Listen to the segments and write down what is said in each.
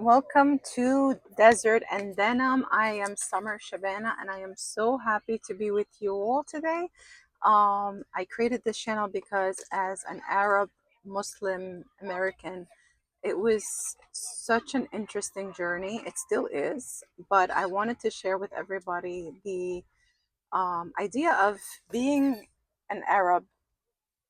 Welcome to Desert and Denim. I am Summer Shabana and I am so happy to be with you all today. I created this channel because as an Arab Muslim American, it was such an interesting journey. It still is, but I wanted to share with everybody the idea of being an Arab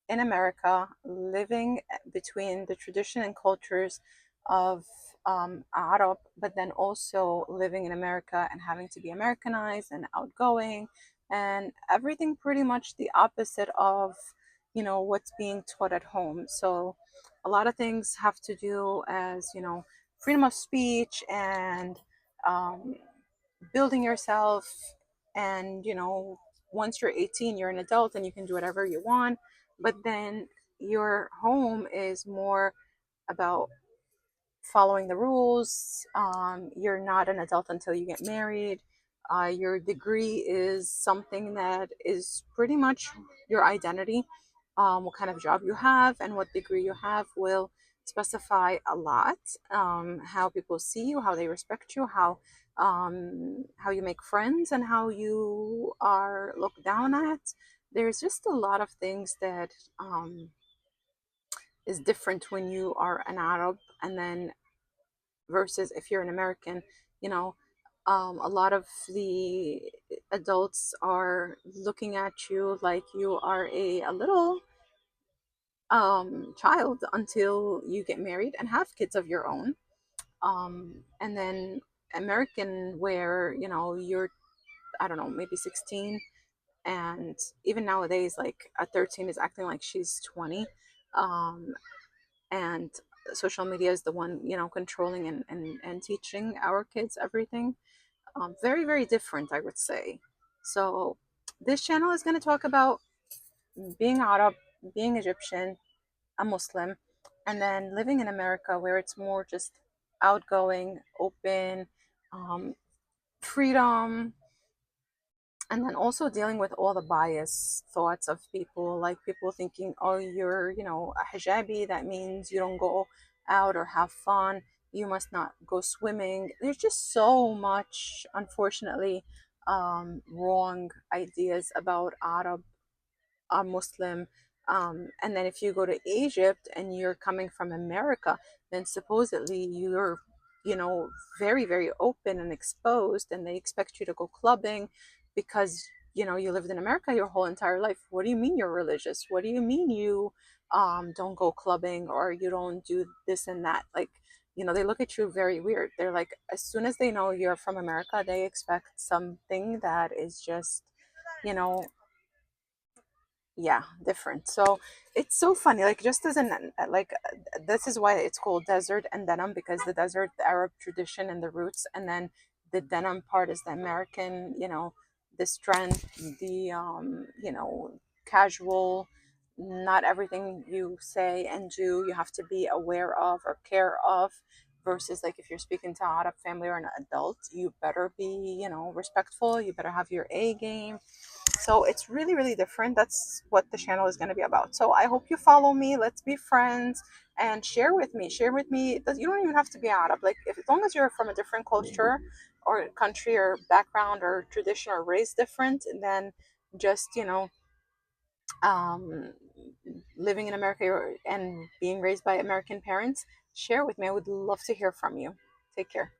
in America, living between the tradition and cultures of Arab, but then also living in America and having to be Americanized and outgoing and everything pretty much the opposite of, what's being taught at home. So a lot of things have to do as, freedom of speech and um, building yourself and once you're 18 you're an adult and you can do whatever you want, but then your home is more about following the rules. You're not an adult until you get married. Your degree is something that is pretty much your identity. What kind of job you have and what degree you have will specify a lot. How people see you, how they respect you, how you make friends, and how you are looked down at. There's just a lot of things that is different when you are an Arab and then versus if you're an American. You know, a lot of the adults are looking at you like you are a little child until you get married and have kids of your own. And then American, where you're, I don't know, maybe 16, and even nowadays, like a 13 is acting like she's 20. Um, and social media is the one controlling and teaching our kids everything. Very very different, I would say. So this channel is going to talk about being Arab, being Egyptian, a Muslim, and then living in America where it's more just outgoing, open, um, freedom, and then also dealing with all the bias thoughts of people, like people thinking, oh, you're a hijabi, that means you don't go out or have fun, you must not go swimming. There's just so much, unfortunately, wrong ideas about Arab, a Muslim. And then if you go to Egypt and you're coming from America, then supposedly you're, very, very open and exposed, and they expect you to go clubbing because, you lived in America your whole entire life. What do you mean you're religious? What do you mean you don't go clubbing or you don't do this and that? Like, they look at you very weird. They're like, as soon as they know you're from America, they expect something that is just, you know, yeah, different. So it's so funny, like just as an this is why it's called desert and denim, because the desert, the Arab tradition and the roots, and then the denim part is the American, the strength, the casual. Not everything you say and do you have to be aware of or care of, versus like if you're speaking to a Arab family or an adult, you better be respectful, you better have your A game. So it's really, really different. That's what the channel is going to be about. So I hope you follow me. Let's be friends and share with me. Share with me. You don't even have to be Arab. Like, if as long as you're from a different culture or country or background or tradition or race different, then just um, living in America and being raised by American parents, share with me. I would love to hear from you. Take care.